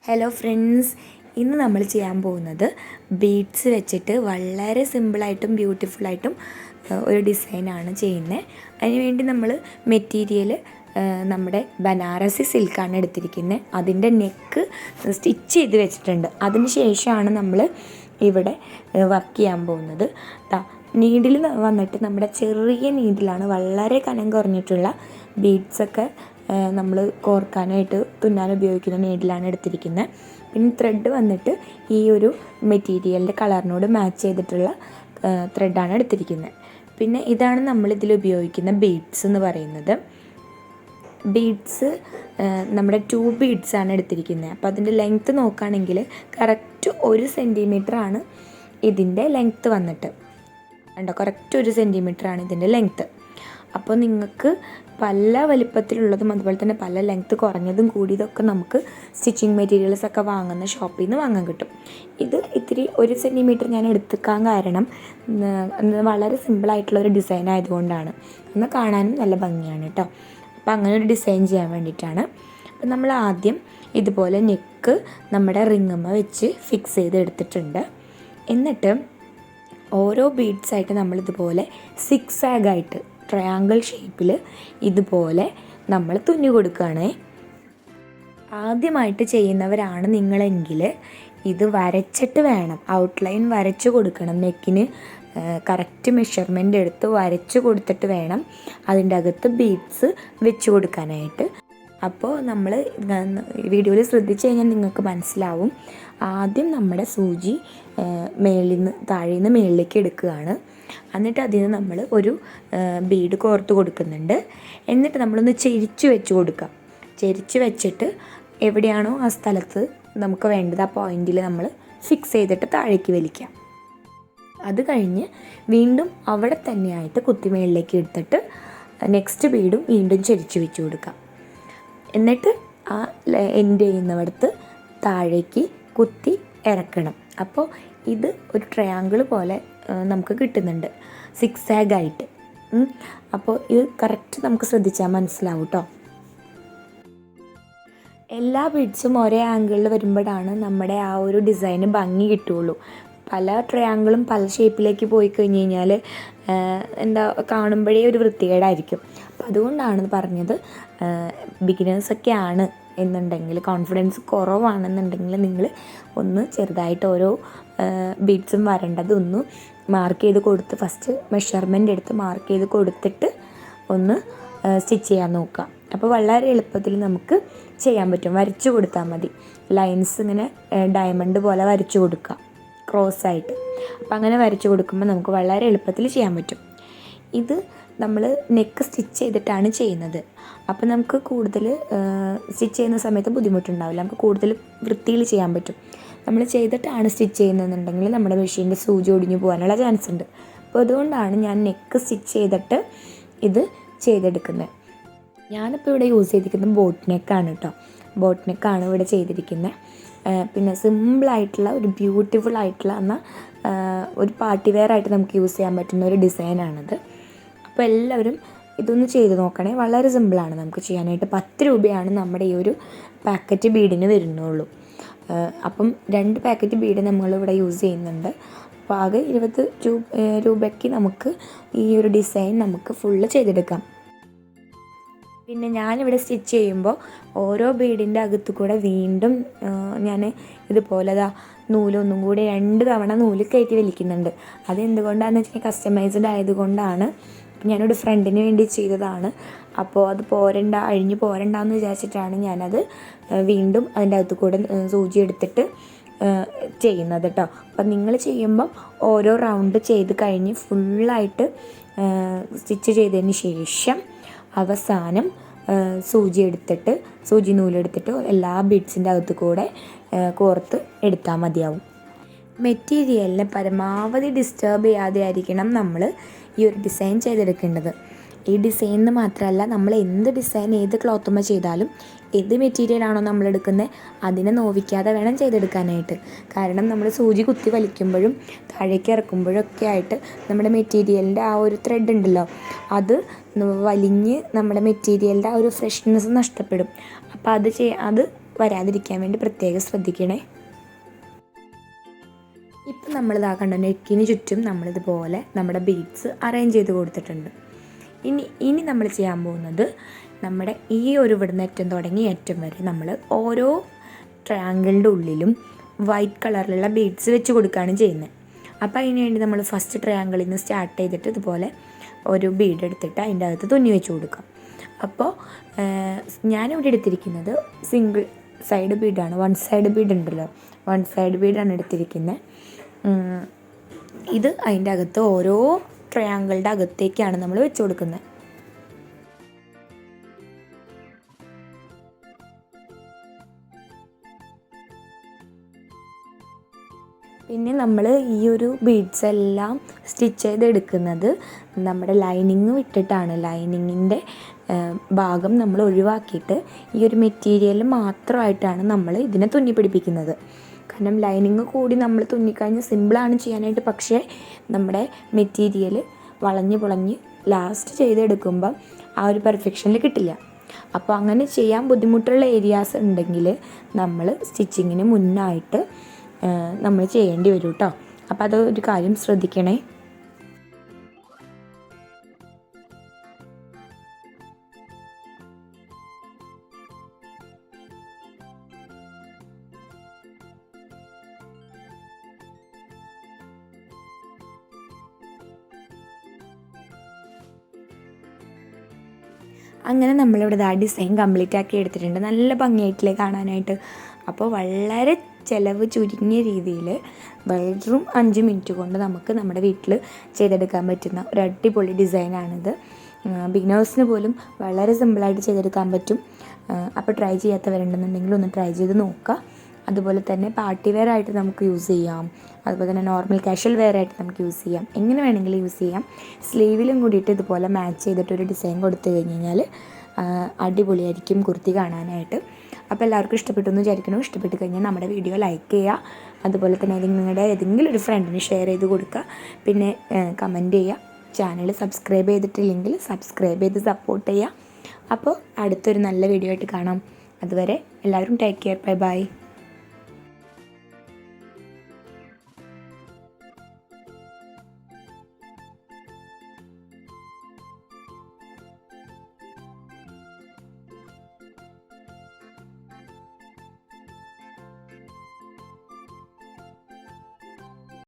Hello friends, ഇന്ന് നമ്മൾ ചെയ്യാൻ പോകുന്നത് ബീഡ്സ് വെച്ചിട്ട് വളരെ സിമ്പിളായിട്ടും ബ്യൂട്ടിഫുള്ളായിട്ടും ഒരു ഡിസൈനാണ് ചെയ്യുന്നത്. അതിനുവേണ്ടി നമ്മൾ മെറ്റീരിയൽ നമ്മുടെ ബനാറസി സിൽക്കാണ് എടുത്തിരിക്കുന്നത്. അതിൻ്റെ നെക്ക് സ്റ്റിച്ച് ചെയ്ത് വെച്ചിട്ടുണ്ട്. അതിന് ശേഷമാണ് നമ്മൾ ഇവിടെ വർക്ക് ചെയ്യാൻ പോകുന്നത്. നീഡിൽ വന്നിട്ട് നമ്മുടെ ചെറിയ നീഡിലാണ്, വളരെ കനം കുറഞ്ഞിട്ടുള്ള ബീഡ്സൊക്കെ നമ്മൾ കോർക്കാനായിട്ട് തുന്നാൻ ഉപയോഗിക്കുന്ന നീഡിലാണ് എടുത്തിരിക്കുന്നത്. പിന്നെ ത്രെഡ് വന്നിട്ട് ഈ ഒരു മെറ്റീരിയലിൻ്റെ കളറിനോട് മാച്ച് ചെയ്തിട്ടുള്ള ത്രെഡാണ് എടുത്തിരിക്കുന്നത്. പിന്നെ ഇതാണ് നമ്മളിതിൽ ഉപയോഗിക്കുന്ന ബീഡ്സ് എന്ന് പറയുന്നത്. ബീഡ്സ് നമ്മുടെ 2 ബീഡ്സാണ് എടുത്തിരിക്കുന്നത്. അപ്പോൾ അതിൻ്റെ ലെങ്ത്ത് നോക്കുകയാണെങ്കിൽ കറക്റ്റ് 1 സെൻറ്റിമീറ്ററാണ് ഇതിൻ്റെ ലെങ്ത്ത് വന്നിട്ട്. കണ്ടോ, കറക്റ്റ് 1 സെൻറ്റിമീറ്ററാണ് ഇതിൻ്റെ ലെങ്ത്ത്. അപ്പോൾ നിങ്ങൾക്ക് പല വലിപ്പത്തിലുള്ളതും അതുപോലെ തന്നെ പല ലെങ്ത്ത് കുറഞ്ഞതും കൂടിയതൊക്കെ നമുക്ക് സ്റ്റിച്ചിങ് മെറ്റീരിയൽസൊക്കെ വാങ്ങുന്ന ഷോപ്പിൽ നിന്ന് വാങ്ങാൻ കിട്ടും. ഇത് ഇത്തിരി 1 സെൻറ്റിമീറ്റർ ഞാൻ എടുക്കാൻ കാരണം വളരെ സിമ്പിളായിട്ടുള്ളൊരു ഡിസൈൻ ആയതുകൊണ്ടാണ്. എന്നാൽ കാണാനും നല്ല ഭംഗിയാണ് കേട്ടോ. അപ്പോൾ അങ്ങനെ ഒരു ഡിസൈൻ ചെയ്യാൻ വേണ്ടിയിട്ടാണ്. അപ്പം നമ്മൾ ആദ്യം ഇതുപോലെ നെക്ക് നമ്മുടെ റിങ്ങമ്മ വെച്ച് ഫിക്സ് ചെയ്ത് എടുത്തിട്ടുണ്ട്. എന്നിട്ട് ഓരോ ബീഡ്സായിട്ട് നമ്മളിതുപോലെ സിക്സാഗായിട്ട് ട്രയാങ്കിൾ ഷേപ്പിൽ ഇതുപോലെ നമ്മൾ തുന്നി കൊടുക്കുകയാണ്. ആദ്യമായിട്ട് ചെയ്യുന്നവരാണ് നിങ്ങളെങ്കിൽ ഇത് വരച്ചിട്ട് വേണം, ഔട്ട്ലൈൻ വരച്ച് കൊടുക്കണം. നെക്കിന് കറക്റ്റ് മെഷർമെൻ്റ് എടുത്ത് വരച്ച് കൊടുത്തിട്ട് വേണം അതിൻ്റെ അകത്ത് ബീഡ്സ് വെച്ച് കൊടുക്കാനായിട്ട്. അപ്പോൾ നമ്മൾ വീഡിയോയിൽ ശ്രദ്ധിച്ച് കഴിഞ്ഞാൽ നിങ്ങൾക്ക് മനസ്സിലാവും. ആദ്യം നമ്മുടെ സൂചി താഴെ നിന്ന് മേളിലേക്ക് എടുക്കുകയാണ്. എന്നിട്ട് അതിന് നമ്മൾ ഒരു ബീഡ് കോർത്ത് കൊടുക്കുന്നുണ്ട്. എന്നിട്ട് നമ്മളൊന്ന് ചെരിച്ച് വെച്ച് കൊടുക്കുക. ചെരിച്ച് വെച്ചിട്ട് എവിടെയാണോ ആ സ്ഥലത്ത് നമുക്ക് വേണ്ടത് ആ പോയിന്റിൽ നമ്മൾ ഫിക്സ് ചെയ്തിട്ട് താഴേക്ക് വലിക്കാം. അത് കഴിഞ്ഞ് വീണ്ടും അവിടെ തന്നെയായിട്ട് കുത്തി മേളിലേക്ക് എടുത്തിട്ട് നെക്സ്റ്റ് ബീഡും വീണ്ടും ചെരിച്ച് വെച്ച് കൊടുക്കാം. എന്നിട്ട് ആ എൻഡ് ചെയ്യുന്നിടത്ത് താഴേക്ക് കുത്തി ഇറക്കണം. അപ്പോൾ ഇത് ഒരു ട്രയാങ്കിൾ പോലെ നമുക്ക് കിട്ടുന്നുണ്ട്, സിക്സാഗായിട്ട്. അപ്പോൾ ഇത് കറക്റ്റ് നമുക്ക് ശ്രദ്ധിച്ചാൽ മനസ്സിലാവും കേട്ടോ. എല്ലാ ബീഡ്സും ഒരേ ആംഗിളിൽ വരുമ്പോഴാണ് നമ്മുടെ ആ ഒരു ഡിസൈന് ഭംഗി കിട്ടുകയുള്ളൂ. പല ട്രയാങ്കിളും പല ഷേപ്പിലേക്ക് പോയി കഴിഞ്ഞ് കഴിഞ്ഞാൽ കാണുമ്പോഴേ ഒരു വൃത്തികേടായിരിക്കും. അപ്പോൾ അതുകൊണ്ടാണ് പറഞ്ഞത്, ബിഗിനേഴ്സൊക്കെ ആണ് എന്നുണ്ടെങ്കിൽ, കോൺഫിഡൻസ് കുറവാണെന്നുണ്ടെങ്കിൽ നിങ്ങൾ ഒന്ന് ചെറുതായിട്ട് ഓരോ ബീഡ്സും വരേണ്ടത് ഒന്ന് മാർക്ക് ചെയ്ത് കൊടുത്ത് ഫസ്റ്റ് മെഷർമെൻ്റ് എടുത്ത് മാർക്ക് ചെയ്ത് കൊടുത്തിട്ട് ഒന്ന് സ്റ്റിച്ച് ചെയ്യാൻ നോക്കുക. അപ്പോൾ വളരെ എളുപ്പത്തിൽ നമുക്ക് ചെയ്യാൻ പറ്റും. വരച്ചു കൊടുത്താൽ മതി. ലൈൻസ് ഇങ്ങനെ ഡയമണ്ട് പോലെ വരച്ചു കൊടുക്കുക, ക്രോസ് ആയിട്ട്. അപ്പോൾ അങ്ങനെ വരച്ചു കൊടുക്കുമ്പോൾ നമുക്ക് വളരെ എളുപ്പത്തിൽ ചെയ്യാൻ പറ്റും. ഇത് നമ്മൾ നെക്ക് സ്റ്റിച്ച് ചെയ്തിട്ടാണ് ചെയ്യുന്നത്. അപ്പോൾ നമുക്ക് കൂടുതൽ സ്റ്റിച്ച് ചെയ്യുന്ന സമയത്ത് ബുദ്ധിമുട്ടുണ്ടാവില്ല, നമുക്ക് കൂടുതൽ വൃത്തിയിൽ ചെയ്യാൻ പറ്റും. നമ്മൾ ചെയ്തിട്ടാണ് സ്റ്റിച്ച് ചെയ്യുന്നതെന്നുണ്ടെങ്കിൽ നമ്മുടെ മെഷീൻ്റെ സൂചി ഒടിഞ്ഞു പോകാനുള്ള ചാൻസ് ഉണ്ട്. അപ്പോൾ അതുകൊണ്ടാണ് ഞാൻ നെക്ക് സ്റ്റിച്ച് ചെയ്തിട്ട് ഇത് ചെയ്തെടുക്കുന്നത്. ഞാനിപ്പോൾ ഇവിടെ യൂസ് ചെയ്തിരിക്കുന്നത് ബോട്ട് നെക്കാണ് കേട്ടോ. ബോട്ട് നെക്കാണ് ഇവിടെ ചെയ്തിരിക്കുന്നത്. പിന്നെ സിമ്പിളായിട്ടുള്ള ഒരു ബ്യൂട്ടിഫുൾ ആയിട്ടുള്ള എന്നാൽ ഒരു പാർട്ടി വെയർ ആയിട്ട് നമുക്ക് യൂസ് ചെയ്യാൻ പറ്റുന്ന ഒരു ഡിസൈനാണിത്. അപ്പോൾ എല്ലാവരും ഇതൊന്ന് ചെയ്ത് നോക്കണേ. വളരെ സിമ്പിളാണ് നമുക്ക് ചെയ്യാനായിട്ട്. 10 രൂപയാണ് നമ്മുടെ ഈ ഒരു പാക്കറ്റ് ബീഡിന് വരുന്നുള്ളൂ. അപ്പം 2 പാക്കറ്റ് ബീഡ് നമ്മളിവിടെ യൂസ് ചെയ്യുന്നുണ്ട്. അപ്പോൾ ആകെ 20 രൂപയ്ക്ക് നമുക്ക് ഈ ഒരു ഡിസൈൻ നമുക്ക് ഫുള്ള് ചെയ്തെടുക്കാം. പിന്നെ ഞാനിവിടെ സ്റ്റിച്ച് ചെയ്യുമ്പോൾ ഓരോ ബീഡിൻ്റെ അകത്തു കൂടെ വീണ്ടും ഞാൻ ഇതുപോലെ നൂലൊന്നും കൂടി 2 തവണ നൂല് കയറ്റി വലിക്കുന്നുണ്ട്. അതെന്തുകൊണ്ടാണെന്ന് വെച്ചാൽ കസ്റ്റമൈസ്ഡ് ആയതുകൊണ്ടാണ്. ഞാനൊരു ഫ്രണ്ടിന് വേണ്ടി ചെയ്തതാണ്. അപ്പോൾ അത് അഴിഞ്ഞ് പോരണ്ടെന്ന് വിചാരിച്ചിട്ടാണ് ഞാനത് വീണ്ടും അതിൻ്റെ അകത്തു കൂടെ സൂചി എടുത്തിട്ട് ചെയ്യുന്നത് കേട്ടോ. അപ്പം നിങ്ങൾ ചെയ്യുമ്പം ഓരോ റൗണ്ട് ചെയ്ത് കഴിഞ്ഞ് ഫുള്ളായിട്ട് സ്റ്റിച്ച് ചെയ്തതിന് ശേഷം അവസാനം സൂചി നൂലെടുത്തിട്ട് എല്ലാ ബീഡ്സിൻ്റെ അകത്തു കൂടെ കോർത്ത് എടുത്താൽ മതിയാവും. മെറ്റീരിയലിനെ പരമാവധി ഡിസ്റ്റർബ് ചെയ്യാതെ ആയിരിക്കണം നമ്മൾ ഈ ഒരു ഡിസൈൻ ചെയ്തെടുക്കേണ്ടത്. ഈ ഡിസൈനിന് മാത്രമല്ല, നമ്മൾ എന്ത് ഡിസൈൻ ഏത് ക്ലോത്തുമ്മ ചെയ്താലും ഏത് മെറ്റീരിയലാണോ നമ്മൾ എടുക്കുന്നത് അതിനെ നോവിക്കാതെ വേണം ചെയ്തെടുക്കാനായിട്ട്. കാരണം നമ്മൾ സൂചി കുത്തി വലിക്കുമ്പോഴും താഴേക്ക് ഇറക്കുമ്പോഴൊക്കെ ആയിട്ട് നമ്മുടെ മെറ്റീരിയലിൻ്റെ ആ ഒരു ത്രെഡ് ഉണ്ടല്ലോ, അത് വലിഞ്ഞ് നമ്മുടെ മെറ്റീരിയലിൻ്റെ ആ ഒരു ഫ്രഷ്നെസ് നഷ്ടപ്പെടും. അപ്പോൾ അത് വരാതിരിക്കാൻ വേണ്ടി പ്രത്യേകം ശ്രദ്ധിക്കണേ. ഇപ്പം നമ്മളിതാ കണ്ട നെക്കിന് ചുറ്റും നമ്മളിതുപോലെ നമ്മുടെ ബീഡ്സ് അറേഞ്ച് ചെയ്ത് കൊടുത്തിട്ടുണ്ട്. ഇനി നമ്മൾ ചെയ്യാൻ പോകുന്നത് നമ്മുടെ ഈ ഒരു ഇവിടുന്ന് അറ്റം തുടങ്ങി അറ്റം വരെ നമ്മൾ ഓരോ ട്രയാങ്കിളിൻ്റെ ഉള്ളിലും വൈറ്റ് കളറിലുള്ള ബീഡ്സ് വെച്ച് കൊടുക്കുകയാണ് ചെയ്യുന്നത്. അപ്പോൾ അതിന് വേണ്ടി നമ്മൾ ഫസ്റ്റ് ട്രയാങ്കിളിൽ നിന്ന് സ്റ്റാർട്ട് ചെയ്തിട്ട് ഇതുപോലെ ഒരു ബീഡ് എടുത്തിട്ട് അതിൻ്റെ അകത്ത് തുന്നി വെച്ച് കൊടുക്കാം. അപ്പോൾ ഞാനിവിടെ എടുത്തിരിക്കുന്നത് സിംഗിൾ സൈഡ് ബീഡാണ്. വൺ സൈഡ് ബീഡ് ഉണ്ടല്ലോ, വൺ സൈഡ് ബീഡാണ് എടുത്തിരിക്കുന്നത്. ഇത് അതിൻ്റെ അകത്ത് ഓരോ ട്രയാങ്കിളുടെ അകത്തേക്കാണ് നമ്മൾ വെച്ച് കൊടുക്കുന്നത്. പിന്നെ നമ്മൾ ഈ ഒരു ബീഡ്സ് എല്ലാം സ്റ്റിച്ച് ചെയ്തെടുക്കുന്നത് നമ്മുടെ ലൈനിങ് വിട്ടിട്ടാണ്. ലൈനിങ്ങിൻ്റെ ഭാഗം നമ്മൾ ഒഴിവാക്കിയിട്ട് ഈ ഒരു മെറ്റീരിയൽ മാത്രമായിട്ടാണ് നമ്മൾ ഇതിനെ തുന്നി പിടിപ്പിക്കുന്നത്. കാരണം ലൈനിങ് കൂടി നമ്മൾ തുന്നിക്കഴിഞ്ഞാൽ സിമ്പിളാണ് ചെയ്യാനായിട്ട്, പക്ഷേ നമ്മുടെ മെറ്റീരിയൽ വളഞ്ഞ് പുളഞ്ഞ് ലാസ്റ്റ് ചെയ്തെടുക്കുമ്പം ആ ഒരു പെർഫെക്ഷനിൽ കിട്ടില്ല. അപ്പോൾ അങ്ങനെ ചെയ്യാൻ ബുദ്ധിമുട്ടുള്ള ഏരിയാസ് ഉണ്ടെങ്കിൽ നമ്മൾ സ്റ്റിച്ചിങ്ങിന് മുന്നായിട്ട് നമ്മൾ ചെയ്യേണ്ടി വരും കേട്ടോ. അപ്പോൾ അതൊരു കാര്യം ശ്രദ്ധിക്കണേ. അങ്ങനെ നമ്മളിവിടെ ആ ഡിസൈൻ കംപ്ലീറ്റ് ആക്കി എടുത്തിട്ടുണ്ട്. നല്ല ഭംഗിയായിട്ടില്ലേ കാണാനായിട്ട്. അപ്പോൾ വളരെ ചിലവ് ചുരുങ്ങിയ രീതിയിൽ വെറും 5 മിനിറ്റ് കൊണ്ട് നമുക്ക് നമ്മുടെ വീട്ടിൽ ചെയ്തെടുക്കാൻ പറ്റുന്ന ഒരു അടിപൊളി ഡിസൈനാണിത്. ബിഗിനേഴ്സിന് പോലും വളരെ സിമ്പിളായിട്ട് ചെയ്തെടുക്കാൻ പറ്റും. അപ്പോൾ ട്രൈ ചെയ്യാത്തവരുണ്ടെന്നുണ്ടെങ്കിൽ ഒന്ന് ട്രൈ ചെയ്ത് നോക്കുക. അതുപോലെ തന്നെ പാർട്ടി വെയർ ആയിട്ട് നമുക്ക് യൂസ് ചെയ്യാം, അതുപോലെ തന്നെ നോർമൽ കാഷ്വൽ വെയർ ആയിട്ട് നമുക്ക് യൂസ് ചെയ്യാം, എങ്ങനെ വേണമെങ്കിലും യൂസ് ചെയ്യാം. സ്ലീവിലും കൂടിയിട്ട് ഇതുപോലെ മാച്ച് ചെയ്തിട്ടൊരു ഡിസൈൻ കൊടുത്തു കഴിഞ്ഞ് കഴിഞ്ഞാൽ അടിപൊളിയായിരിക്കും കുർത്തി കാണാനായിട്ട്. അപ്പോൾ എല്ലാവർക്കും ഇഷ്ടപ്പെട്ടു എന്ന് വിചാരിക്കണം. ഇഷ്ടപ്പെട്ട് കഴിഞ്ഞാൽ നമ്മുടെ വീഡിയോ ലൈക്ക് ചെയ്യുക, അതുപോലെ തന്നെ നിങ്ങളുടെ ഏതെങ്കിലും ഒരു ഫ്രണ്ടിന് ഷെയർ ചെയ്ത് കൊടുക്കുക. പിന്നെ കമൻറ്റ് ചെയ്യുക. ചാനൽ സബ്സ്ക്രൈബ് ചെയ്തിട്ടില്ലെങ്കിൽ സബ്സ്ക്രൈബ് ചെയ്ത് സപ്പോർട്ട് ചെയ്യുക. അപ്പോൾ അടുത്തൊരു നല്ല വീഡിയോ ആയിട്ട് കാണാം. അതുവരെ എല്ലാവരും ടേക്ക് കെയർ. Bye bye.